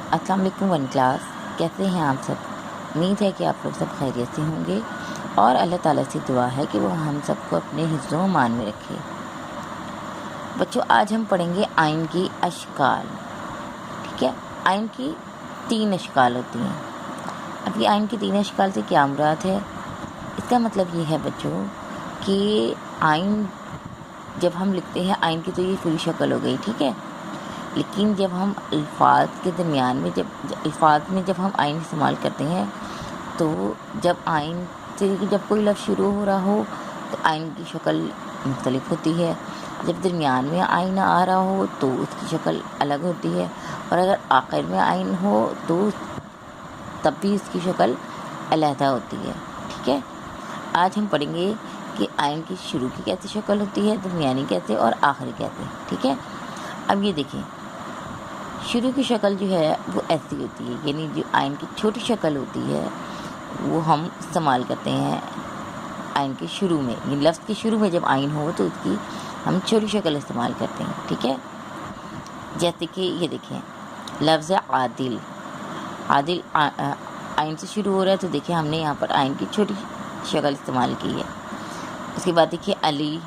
السلام علیکم one class, کیسے ہیں آپ سب؟ امید ہے کہ آپ لوگ سب خیریت سے ہوں گے اور اللہ تعالیٰ سے دعا ہے کہ وہ ہم سب کو اپنے حفظ و امان میں رکھے۔ بچوں، آج ہم پڑھیں گے آئین کی اشکال، ٹھیک ہے؟ آئین کی 3 اشکال ہوتی ہیں۔ اب یہ آئین کی 3 اشکال سے کیا مراد ہے؟ اس کا مطلب یہ ہے بچوں کہ آئین جب ہم لکھتے ہیں آئین کی تو یہ پوری شکل ہو گئی، ٹھیک ہے؟ لیکن جب ہم الفاظ کے درمیان میں جب ہم آئین استعمال کرتے ہیں تو جب آئین سے جب کوئی لفظ شروع ہو رہا ہو تو آئین کی شکل مختلف ہوتی ہے، جب درمیان میں آئین آ رہا ہو تو اس کی شکل الگ ہوتی ہے، اور اگر آخر میں آئین ہو تو تب بھی اس کی شکل علیحدہ ہوتی ہے، ٹھیک ہے؟ آج ہم پڑھیں گے کہ آئین کی شروع کی کیسے شکل ہوتی ہے، درمیانی کیسے اور آخری کیسے، ٹھیک ہے؟ اب یہ دیکھیں، شروع کی شکل جو ہے وہ ایسی ہوتی ہے، یعنی جو آئین کی چھوٹی شکل ہوتی ہے وہ ہم استعمال کرتے ہیں آئین کے شروع میں، یعنی لفظ کے شروع میں جب آئین ہو تو اس کی ہم چھوٹی شکل استعمال کرتے ہیں، ٹھیک ہے؟ جیسے کہ یہ دیکھیں لفظ عادل آئین سے شروع ہو رہا ہے تو دیکھیں ہم نے یہاں پر آئین کی چھوٹی شکل استعمال کی ہے۔ اس کے بعد دیکھیے علی،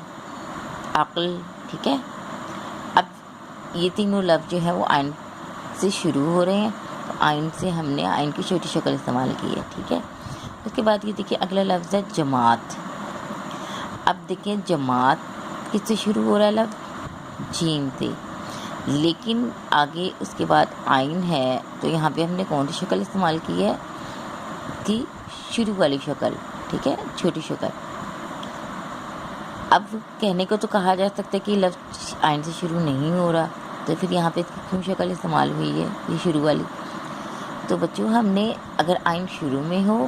عقل، ٹھیک ہے؟ اب یہ تینوں لفظ جو ہے وہ آئین سے شروع ہو رہے ہیں تو آئین سے ہم نے آئین کی چھوٹی شکل استعمال کی ہے، ٹھیک ہے؟ اس کے بعد یہ دیکھیے اگلا لفظ ہے جماعت۔ اب دیکھیں جماعت کس سے شروع ہو رہا ہے لفظ؟ جیم سے، لیکن آگے اس کے بعد آئین ہے تو یہاں پہ ہم نے کون سی شکل استعمال کی ہے؟ تھی شروع والی شکل، ٹھیک ہے؟ چھوٹی شکل۔ اب کہنے کو تو کہا جا سکتا ہے کہ لفظ آئین سے شروع نہیں ہو رہا تو پھر یہاں پہ کیوں شکل استعمال ہوئی ہے یہ شروع والی؟ تو بچوں ہم نے اگر آئین شروع میں ہو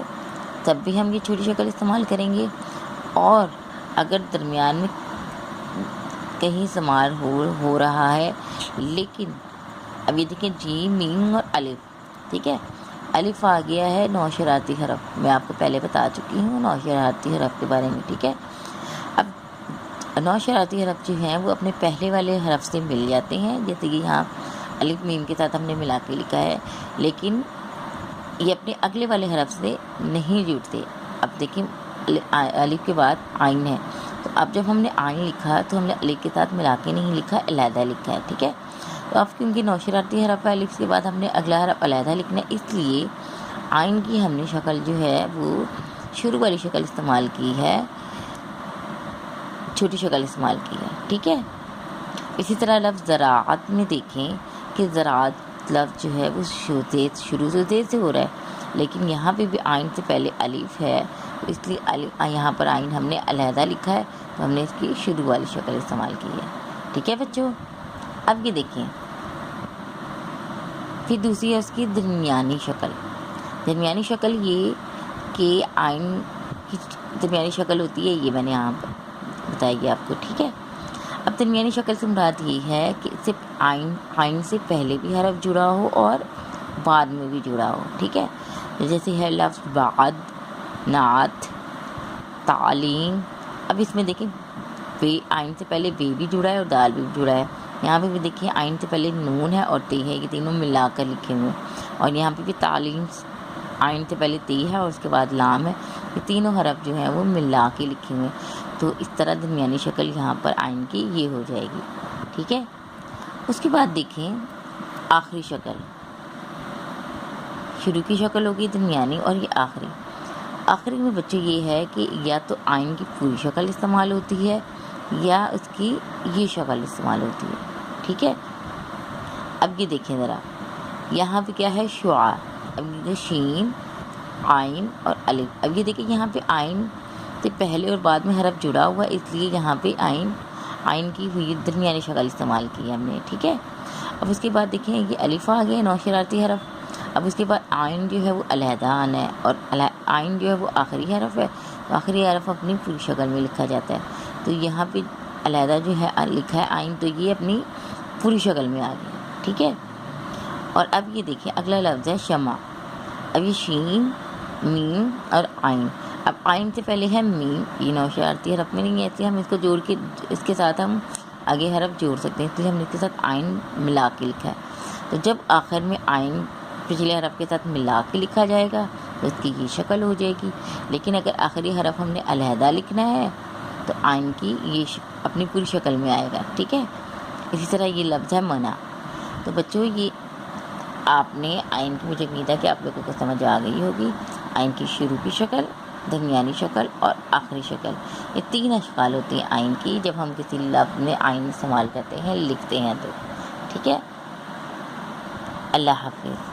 تب بھی ہم یہ چھوٹی شکل استعمال کریں گے، اور اگر درمیان میں کہیں استعمال ہو رہا ہے، لیکن اب یہ دیکھیں جیم، میم اور الف، ٹھیک ہے؟ الف آ گیا ہے نوشراتی حرف، میں آپ کو پہلے بتا چکی ہوں نوشراتی حرف کے بارے میں، ٹھیک ہے؟ اب نوشراتی حرف جو ہیں وہ اپنے پہلے والے حرف سے مل جاتے ہیں، جیسے کہ یہاں الف میم کے ساتھ ہم نے ملا کے لکھا ہے، لیکن یہ اپنے اگلے والے حرف سے نہیں جڑتے۔ اب دیکھیں الف کے بعد آئین ہے تو اب جب ہم نے آئین لکھا تو ہم نے الف کے ساتھ ملا کے نہیں لکھا، علیحدہ لکھا ہے، ٹھیک ہے؟ تو اب کیونکہ نوشراتی حرف ہے الف کے بعد ہم نے اگلا حرف علیحدہ لکھنا ہے، اس لیے آئین کی ہم نے شکل جو ہے وہ شروع والی شکل استعمال کی ہے، چھوٹی شکل استعمال کی ہے، ٹھیک ہے؟ اسی طرح لفظ زراعت میں دیکھیں کہ زراعت لفظ جو ہے وہ شروع سے ہو رہا ہے، لیکن یہاں پہ بھی آئین سے پہلے الف ہے تو اس لیے یہاں پر آئین ہم نے علیحدہ لکھا ہے تو ہم نے اس کی شروع والی شکل استعمال کی ہے، ٹھیک ہے بچوں؟ اب یہ دیکھیں پھر دوسری ہے اس کی درمیانی شکل۔ درمیانی شکل یہ کہ آئین کی درمیانی شکل ہوتی ہے، یہ میں نے یہاں پر بتائی گی آپ کو، ٹھیک ہے؟ اب درمیانی شکل سے مراد یہ ہے کہ صرف آئین سے پہلے بھی حرف جڑا ہو اور بعد میں بھی جڑا ہو، ٹھیک ہے؟ جیسے ہے لفظ بعد، نعت، تعلیم۔ اب اس میں دیکھیں بے، آئین سے پہلے بے بھی جڑا ہے اور دال بھی جڑا ہے، یہاں پہ بھی دیکھیں آئین سے پہلے نون ہے اور تے ہے، یہ تینوں ملا کر لکھے ہوئے، اور یہاں پہ بھی تعلیم آئین سے پہلے تے ہے اور اس کے بعد لام ہے، یہ تینوں حرف جو ہیں وہ ملا کے لکھے ہوئے، تو اس طرح درمیانی شکل یہاں پر آئین کی یہ ہو جائے گی، ٹھیک ہے؟ اس کے بعد دیکھیں آخری شکل، شروع کی شکل ہوگی درمیانی اور یہ آخری۔ آخری میں بچے یہ ہے کہ یا تو آئین کی پوری شکل استعمال ہوتی ہے یا اس کی یہ شکل استعمال ہوتی ہے، ٹھیک ہے؟ اب یہ دیکھیں ذرا یہاں پہ کیا ہے شعاع، اب یہ شین، آئین اور الف۔ اب یہ دیکھیں یہاں پہ آئین سے پہلے اور بعد میں حرف جڑا ہوا ہے، اس لیے یہاں پہ آئین کی ہوئی درمیانی شکل استعمال کی ہے ہم نے، ٹھیک ہے؟ اب اس کے بعد دیکھیں یہ الف آ گیا نوشراتی حرف، اب اس کے بعد آئین جو ہے وہ علیحدہ آنا ہے، اور آئین جو ہے وہ آخری حرف ہے، تو آخری حرف اپنی پوری شکل میں لکھا جاتا ہے، تو یہاں پہ علیحدہ جو ہے لکھا ہے آئین، تو یہ اپنی پوری شکل میں آ گیا، ٹھیک ہے؟ اور اب یہ دیکھیں اگلا لفظ ہے شمع۔ اب یہ شین، میم اور آئین، اب آئین سے پہلے ہے میم، یہ نوشراتی حرف میں نہیں ہے، اس لیے ہم اس کو جوڑ کے اس کے ساتھ ہم آگے حرف جوڑ سکتے ہیں، اس لیے ہم نے اس کے ساتھ آئین ملا کے لکھا ہے، تو جب آخر میں آئین پچھلے حرف کے ساتھ ملا کے لکھا جائے گا تو اس کی یہ شکل ہو جائے گی. لیکن اگر آخری حرف ہم نے علیحدہ لکھنا ہے تو آئین کی یہ اپنی پوری شکل میں آئے گا. ٹھیک ہے. اسی طرح یہ لفظ ہے منع. تو بچوں یہ آپ نے آئین کی، مجھے امید ہے کہ آپ لوگوں کو سمجھ آ گئی ہوگی. آئین کی شروع کی شکل، درمیانی شکل اور آخری شکل، یہ 3 اشکال ہوتی ہیں آئین کی جب ہم کسی لفظ میں آئین استعمال کرتے ہیں، لکھتے ہیں تو. ٹھیک ہے. اللہ حافظ.